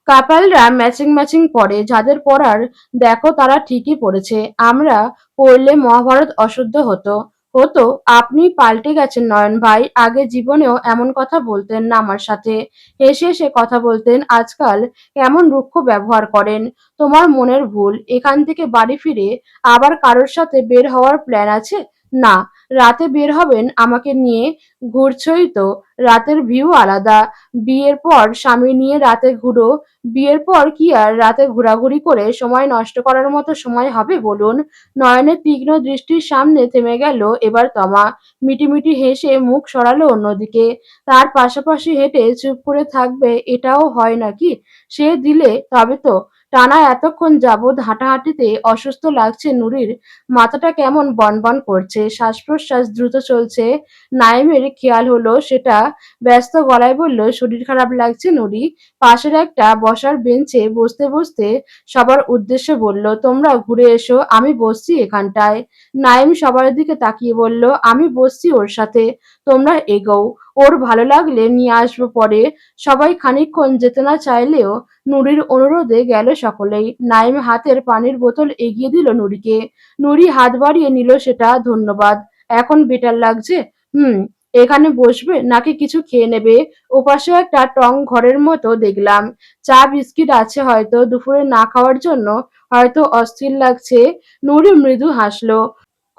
[SPEAKER 1] কাপলরা ম্যাচিং ম্যাচিং পরে, যাদের পরার দেখো তারা ঠিকই পড়েছে। আমরা পড়লে মহাভারত অশুদ্ধ হতো। হতো। আপনি পাল্টে গেছেন নয়ন ভাই, আগে জীবনেও এমন কথা বলতেন না আমার সাথে। হেসে হেসে কথা বলতেন, আজকাল কেমন রুক্ষ ব্যবহার করেন। তোমার মনের ভুল। এখান থেকে বাড়ি ফিরে আবার কারোর সাথে বের হওয়ার প্ল্যান আছে? না। রাতে বের হবেন আমাকে নিয়ে? ঘুরছই তো। রাতের ভিউ আলাদা। বিয়ের পর স্বামী নিয়ে রাতে ঘুরো। বিয়ের পর কি আর রাতে ঘোরাঘুরি করে সময় নষ্ট করার মতো সময় হবে বলুন? নয়নের তীক্ষ্ণ দৃষ্টির সামনে থেমে গেল এবার তমা। মিটিমিটি হেসে মুখ সরালো অন্যদিকে। তার পাশাপাশি হেঁটে চুপ করে থাকবে এটাও হয় নাকি? সে দিলে তবে তো। টানা এতক্ষণ যাবৎ হাঁটাহাঁটিতে অসুস্থ লাগছে নুরির। মাথাটা কেমন বনবন করছে, শ্বাস-প্রশ্বাস দ্রুত চলছে। নাইমের খেয়াল হলো সেটা। ব্যস্ত গলায় বলল, শরীর খারাপ লাগছে নুরি? পাশের একটা বসার বেঞ্চে বসতে বসতে সবার উদ্দেশ্যে বলল, তোমরা ঘুরে এসো, আমি বসছি এখানটায়। নাইম সবার দিকে তাকিয়ে বলল, আমি বসছি ওর সাথে, তোমরা এগোও, ওর ভালো লাগলে নিয়ে আসবো পরে। সবাই খানিকক্ষণ যেতে না চাইলেও নুরির অনুরোধে গেল সকলেই। নাইম হাতের পানির বোতল এগিয়ে দিল নুরিকে। নুরি হাত বাড়িয়ে নিল সেটা। ধন্যবাদ। এখন বেটার লাগছে? হুম। এখানে বসবে নাকি কিছু খেয়ে নেবে? ওপাশে একটা টং ঘরের মতো দেখলাম। চা বিস্কিট আছে হয়তো, দুপুরে না খাওয়ার জন্য হয়তো অস্থির লাগছে। নুরি মৃদু হাসলো।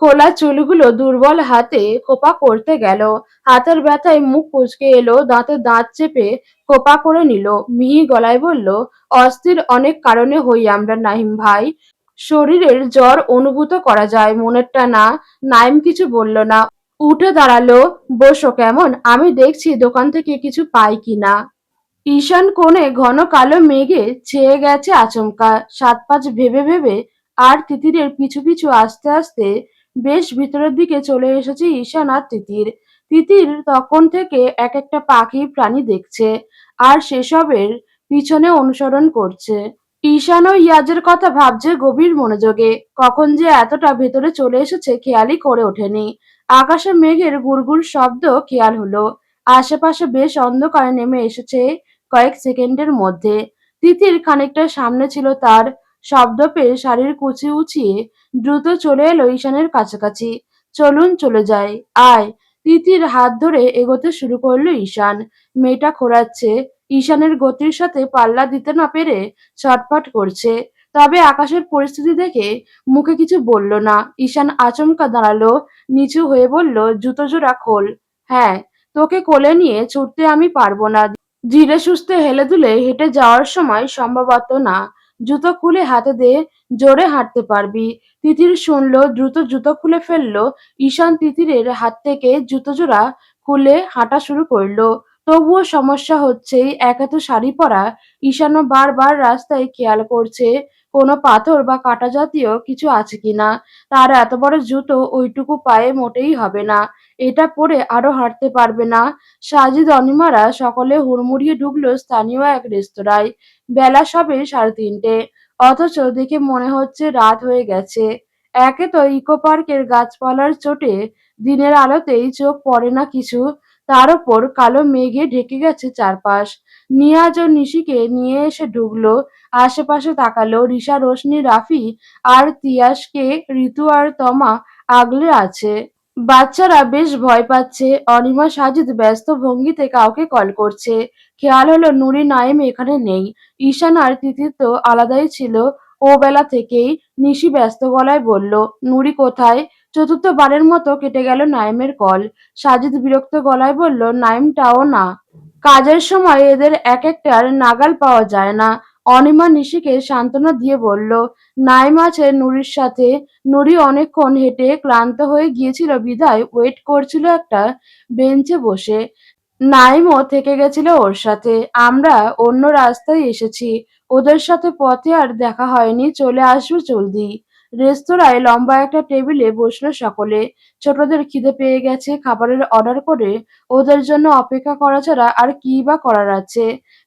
[SPEAKER 1] খোলা চুলগুলো দুর্বল হাতে খোপা করতে গেল। হাতের ব্যথায় মুখ কুঁচকে এলো, দাঁতে দাঁত চেপে খোপা করে নিল। মিহি গলায় বলল, অস্থির অনেক কারণে হই আমরা নাহিম ভাই। শরীরের জ্বর অনুভূত করা যায়, মনেরটা না। নাইম কিছু বলল না। উঠে দাঁড়ালো। বসো কেমন, আমি দেখছি দোকান থেকে কিছু পাই কিনা। ঈশান কোণে ঘন কালো মেঘে ছেয়ে গেছে আচমকা। সাত পাঁচ ভেবে ভেবে আর তিতিরের পিছু পিছু আস্তে আস্তে বেশ ভিতরের দিকে চলে এসেছে ঈশান আর তিতির। তিতির তখন থেকে এক একটা পাখি প্রাণী দেখছে আর সেসবের পিছনে অনুসরণ করছে। ঈশানও ইয়াজের কথা ভাবছে গভীর মনোযোগে। কখন যে এতটা ভেতরে চলে এসেছে খেয়ালই করে ওঠেনি। আকাশে মেঘের গুড়গুড় শব্দ খেয়াল হলো। আশেপাশে বেশ অন্ধকার নেমে এসেছে কয়েক সেকেন্ডের মধ্যে। তিতির খানিকটা সামনে ছিল তার। শব্দ পেয়ে শাড়ির কুচি উঁচিয়ে দ্রুত চলে এলো ঈশানের কাছাকাছি। চলুন চলে যাই, আয়। তিতির হাত ধরে এগোতে শুরু করলো ঈশান। মেয়েটা খোঁড়াচ্ছে। ঈশানের গতির সাথে পাল্লা দিতে না পেরে ছটফট করছে। তবে আকাশের পরিস্থিতি দেখে মুখে কিছু বলল না। ঈশান আচমকা দাঁড়ালো, নিচু হয়ে বলল, জুতো জোড়া খোল। হ্যাঁ, তোকে কোলে নিয়ে ছুটতে আমি পারবো না। ধীরে সুস্থে হেলে দুলে হেঁটে যাওয়ার সময় সম্ভবত না। জুতো খুলে হাতে দে, জোরে হাঁটতে পারবি। তিতির শুনল, দ্রুত জুতো খুলে ফেললো। ঈশান তিতিরের হাত থেকে জুতো জোড়া খুলে হাঁটা শুরু করলো। তবুও সমস্যা হচ্ছেই, একে তো শাড়ি পরা। ঈশানও বারবার রাস্তায় খেয়াল করছে কোনো পাথর বা কাঁটা জাতীয় কিছু আছে কিনা। তার এত বড় জুতো ওইটুকু পায়ে মোটেই হবে না। এটা পরে আরো হাঁটতে পারবে না। সাজিদ অনিমারা সকলে হুড়মুড়িয়ে ঢুকলো স্থানীয় এক রেস্তোরাঁয়। বেলা সবে 3:30। অথচ দেখে মনে হচ্ছে রাত হয়ে গেছে। একে তো ইকো পার্কের গাছপালার চোটে দিনের আলোতেই চোখ পড়ে না কিছু। তার ওপর কালো মেঘে ঢেকে গেছে চারপাশ। নিয়াজ ও নিশিকে নিয়ে এসে ঢুকলো। আশেপাশে তাকালো। রিশা, রোশনি, রাফি আর তিয়াসকে ঋতু আর তমা আগলে আছে। বাচ্চারা বেশ ভয় পাচ্ছে। অনিমা সাজিদ ব্যস্ত ভঙ্গিতে কাউকে কল করছে। খেয়াল হলো নুরি নাইম এখানে নেই। ঈশান আর তিতির তো আলাদাই ছিল ও বেলা থেকেই। নিশি ব্যস্ত গলায় বলল, নুরি কোথায়? চতুর্থবারের মতো কেটে গেল নাইমের কল। সাজিদ বিরক্ত গলায় বলল, নাইমটাও না। কাজের সময় এদের এক একটার নাগাল পাওয়া যায় না। অনিমা নিশিকে সান্ত্বনা দিয়ে বলল, নাইম আছে নুরির সাথে। নুরি অনেকক্ষণ হেঁটে ক্লান্ত হয়ে গিয়েছিল বিধায় ওয়েট করছিল একটা বেঞ্চে বসে। নাইমও থেকে গেছিল ওর সাথে। আমরা অন্য রাস্তায় এসেছি। ওদের সাথে পথে আর দেখা হয়নি, চলে আসবো জলদি। রেস্তোরাঁয় লম্বা একটা টেবিলে বসলো সকলে। ছোটদের খিদে পেয়ে গেছে, খাবারের অর্ডার করে ওদের জন্য অপেক্ষা করা ছাড়া আর কি বা করার আছে।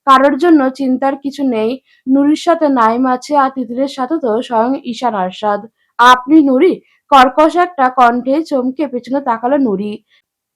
[SPEAKER 1] কারোর জন্য চিন্তার কিছু নেই। নুরির সাথে নাইম আছে আর তিতিরের সাথে তো স্বয়ং ঈশান আরশাদ। আপনি নুরি? কর্কশ একটা কণ্ঠে চমকে পেছনে তাকালো নুরি।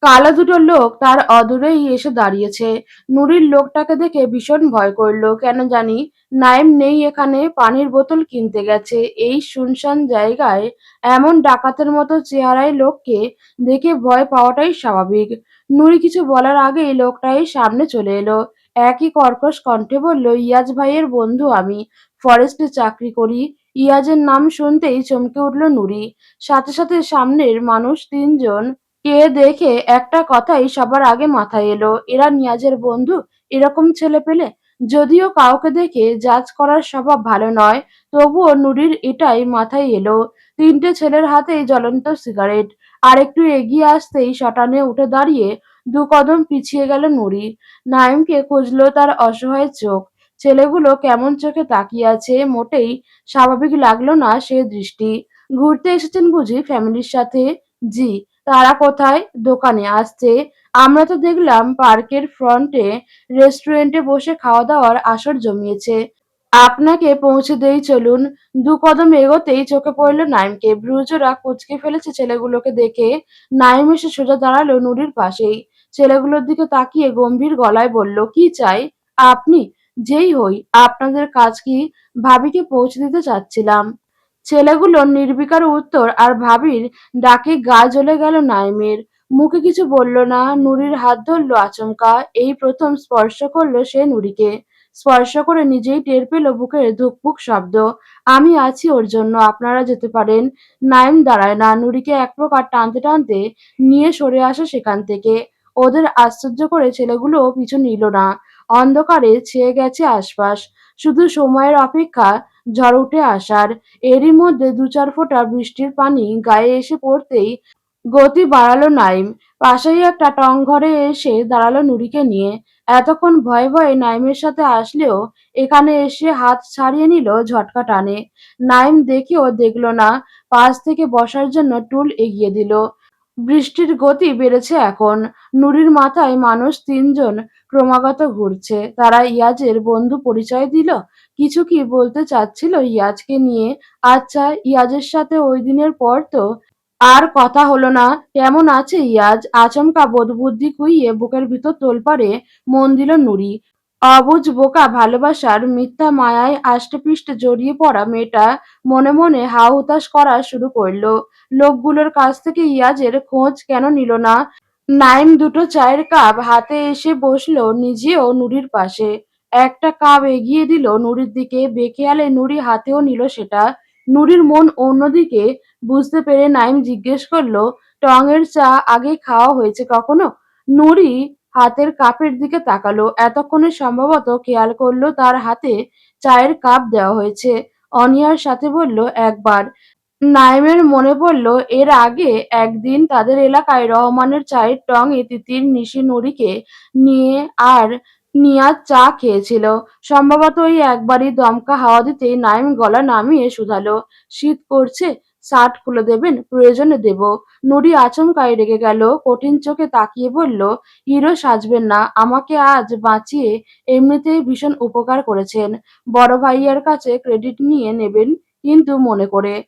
[SPEAKER 1] কালো দুটো লোক তার অদূরেই এসে দাঁড়িয়েছে। নুরির লোকটাকে দেখে ভীষণ ভয় করল। কেন জানি নাইম নেই এখানে, পানির বোতল কিনতে গেছে। এই শুনশান জায়গায় এমন ডাকাতের মতো চেহারায় লোককে দেখে ভয় পাওয়াটাই স্বাভাবিক। নুরি কিছু বলার আগেই লোকটাই সামনে চলে এলো। একই কর্কশ কণ্ঠে বলল, ইয়াজ ভাইয়ের বন্ধু আমি, ফরেস্টে চাকরি করি। ইয়াজের নাম শুনতেই চমকে উঠল নুরি। সাথে সাথে সামনের মানুষ তিনজন কে দেখে একটা কথাই সবার আগে মাথায় এলো, এরা নিয়াজের বন্ধু। এরকম ছেলে পেলে, যদিও কাউকে দেখে জাজ করার স্বভাব ভালো নয়, তবুও নুরির এটাই মাথায় এলো। তিনটে ছেলের হাতেই জ্বলন্ত সিগারেট। আর একটু এগিয়ে আসতেই শটানে উঠে দাঁড়িয়ে দু কদম পিছিয়ে গেল নুরি। নাইমকে খুঁজলো তার অসহায় চোখ। ছেলেগুলো কেমন চোখে তাকিয়ে আছে, মোটেই স্বাভাবিক লাগলো না সে দৃষ্টি। ঘুরতে এসেছেন বুঝি ফ্যামিলির সাথে? জি। তারা কোথায়? দোকানে আসছে। আমরা তো দেখলাম পার্কের ফ্রন্টে রেস্টুরেন্টে বসে খাওয়া-দাওয়ার আসর জমিয়েছে। আপনাকে পৌঁছে দেই চলুন। দু কদম এগোতেই চোখে পড়ল নাইমকে। ভ্রুজোড়া কুঁচকে ফেলেছে ছেলেগুলোকে দেখে। নাইম এসে সোজা দাঁড়ালো নুরির পাশেই। ছেলেগুলোর দিকে তাকিয়ে গম্ভীর গলায় বলল, কি চাই? আপনি? যেই হই। আপনাদের কাজ কি? ভাবিকে পৌঁছে দিতে চাচ্ছিলাম। ছেলেগুলোর নির্বিকার উত্তর আর ভাবির ডাকে গা জ্বলে গেল নাইমের। মুখে কিছু বলল না। নুরির হাত ধরল আচমকা। এই প্রথম স্পর্শ করল সে নুরিকে। স্পর্শ করে নিজেই টের পেল বুকের ধুকপুক শব্দ। আমি আছি ওর জন্য, আপনারা যেতে পারেন। নাইম দাঁড়ায় না, নুরিকে এক প্রকার টানতে টানতে নিয়ে সরে আসে সেখান থেকে। ওদের আশ্চর্য করে ছেলেগুলো পিছু নিল না। অন্ধকারে ছেয়ে গেছে আশপাশ। শুধু সময়ের অপেক্ষা ঝড় উঠে আসার। এরই মধ্যে দু চার ফোঁটা বৃষ্টির পানি গায়ে এসে পড়তেই গতি বাড়ালো নাইম। পাশেই একটা টং ঘরে এসে দাঁড়ালো নুরিকে নিয়ে। এতক্ষণ ভয়ে ভয়ে নাইমের সাথে আসলেও এখানে এসে হাত ছাড়িয়ে নিল ঝটকা টানে। নাইম দেখেও দেখল না, পাশ থেকে বসার জন্য টুল এগিয়ে দিল। বৃষ্টির গতি বেড়েছে এখন। নুরির মাথায় মানুষ তিনজন ক্রমাগত ঘুরছে। তারা ইয়াজের বন্ধু পরিচয় দিল। কিছু কি বলতে চাচ্ছিল ইয়াজকে নিয়ে? আচ্ছা, ইয়াজের সাথে ওই দিনের পর তো আর কথা হলো না। কেমন আছে ইয়াজ? আচমকা বোধবুদ্ধি খুইয়ে বুকের ভিতর তোলপাড়ে মন দিল নুরি। অবুঝ বোকা ভালোবাসার মিথ্যা মায়ায় আষ্টেপৃষ্ঠে জড়িয়ে পড়া মেয়েটা মনে মনে হাহুতাশ করা শুরু করলো। লোকগুলোর কাছ থেকে ইয়াজের খোঁজ কেন নিল না? নাইম দুটো চায়ের কাপ হাতে এসে বসলো নিজেও নুরির পাশে। একটা কাপ এগিয়ে দিল নুরির দিকে। বেখেয়ালে নুরি হাতেও নিল সেটা। নুরির মন অন্যদিকে বুঝতে পেরে নাইম জিজ্ঞেস করলো, টঙের চা আগে খাওয়া হয়েছে কখনো? নুরি হাতের কাপের দিকে তাকালো। এতক্ষণে সম্ভবত খেয়াল করলো তার হাতে চায়ের কাপ দেওয়া হয়েছে। অনিয়ার সাথে বলল, একবার। নাইমের মনে পড়ল এর আগে একদিন তাদের এলাকায় রহমানের চায়ের টঙে তিতির নিশি নুরিকে নিয়ে আর নিয়াজ চা খেয়েছিল। সম্ভবত ওই একবারই দমকা হাওয়া দিতেই নাইম গলা নামিয়ে শুধালো, শীত করছে? শার্ট খুলে দেবেন? প্রয়োজনে দেব। নুরি আচমকাই রেগে গেল। কঠিন চোখে তাকিয়ে বলল, হিরো সাজবেন না। আমাকে আজ বাঁচিয়ে এমনিতেই ভীষণ উপকার করেছেন। বড় ভাইয়ার কাছে ক্রেডিট নিয়ে নেবেন কিন্তু মনে করে।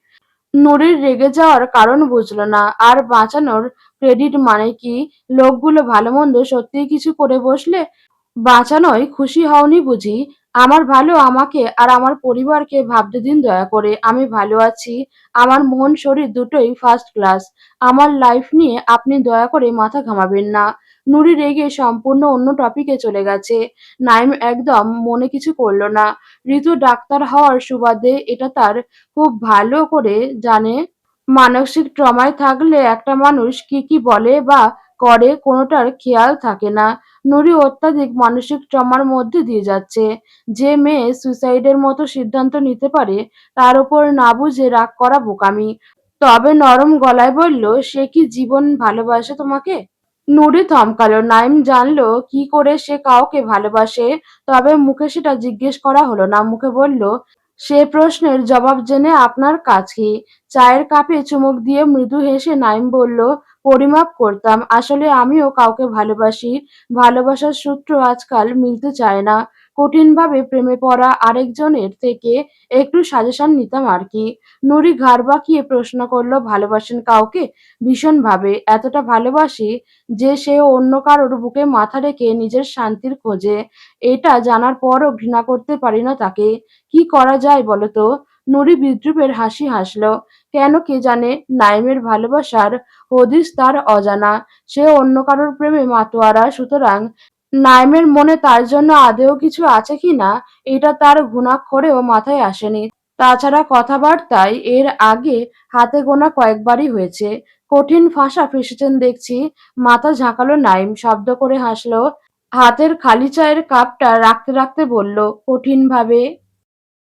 [SPEAKER 1] নুরির রেগে যাওয়ার কারণ বুঝল না। আর বাঁচানোর ক্রেডিট মানে কি? লোকগুলো ভালো-মন্দ সত্যিই কিছু করে বসলে বাঁচানোয় খুশি হওনি বুঝি? আমার ভালো আমাকে আর আমার পরিবারকে ভাবতে দিন দয়া করে। আমি ভালো আছি। আমার মন শরীর দুটোই ফার্স্ট ক্লাস। আমার লাইফ নিয়ে আপনি দয়া করে মাথা ঘামাবেন না। নুরি রেগে সম্পূর্ণ অন্য টপিকে চলে গেছে। নাইম একদম মনে কিছু করল না। ঋতু ডাক্তার হওয়ার সুবাদে এটা তার খুব ভালো করে জানে। মানসিক ট্রমায় থাকলে একটা মানুষ কি কি বলে বা করে কোনোটার খেয়াল থাকে না। নুরি অত্যাধিক মানসিক ট্রমার মধ্যে দিয়ে যাচ্ছে। যে মেয়ে সুইসাইডের মতো সিদ্ধান্ত নিতে পারে তার উপর না বুঝে রাগ করা বোকামি। তবে নরম গলায় বলল, সে কি জীবন ভালোবাসে তোমাকে? নুরি থমকালো। নাইম জানলো কি করে সে কাউকে ভালোবাসে, তবে মুখে সেটা জিজ্ঞেস করা হলো না। মুখে বলল, সে প্রশ্নের জবাব জেনে আপনার কাজ কি? চায়ের কাপে চুমুক দিয়ে মৃদু হেসে নাইম বলল, পরিমাপ করতাম। আসলে আমিও কাউকে ভালোবাসি। ভালোবাসার সূত্র আজকাল মিলতে চায় না। কঠিনভাবে প্রেমে পড়া আরেকজনের থেকে একটু সাজেশন নিতাম আর কি। নুরি ঘাড় বাঁকিয়ে প্রশ্ন করলো, ভালোবাসেন কাউকে? ভীষণভাবে, এতটা ভালোবাসি যে সে অন্য কারোর বুকে মাথা রেখে নিজের শান্তির খোঁজে। এটা জানার পরও ঘৃণা করতে পারি না তাকে। কি করা যায় বলো তো? নুরি বিদ্রূপের হাসি হাসলো। কেন কে জানে, নাইমের ভালোবাসার হদিস তার অজানা। সে অন্য কারোর প্রেমে মাতোয়ারা, সুতরাং নাইমের মনে তার জন্য আদৌ কিছু আছে কিনা এটা তার ঘুণাক্ষরেও মাথায় আসেনি। তাছাড়া কথাবার্তায় এর আগে হাতে গোনা কয়েকবারই হয়েছে। কঠিন ভাষা ফেঁসেছেন দেখছি। মাথা ঝাঁকালো নাইম, শব্দ করে হাসলো। হাতের খালি চায়ের কাপটা রাখতে রাখতে বলল কঠিনভাবে,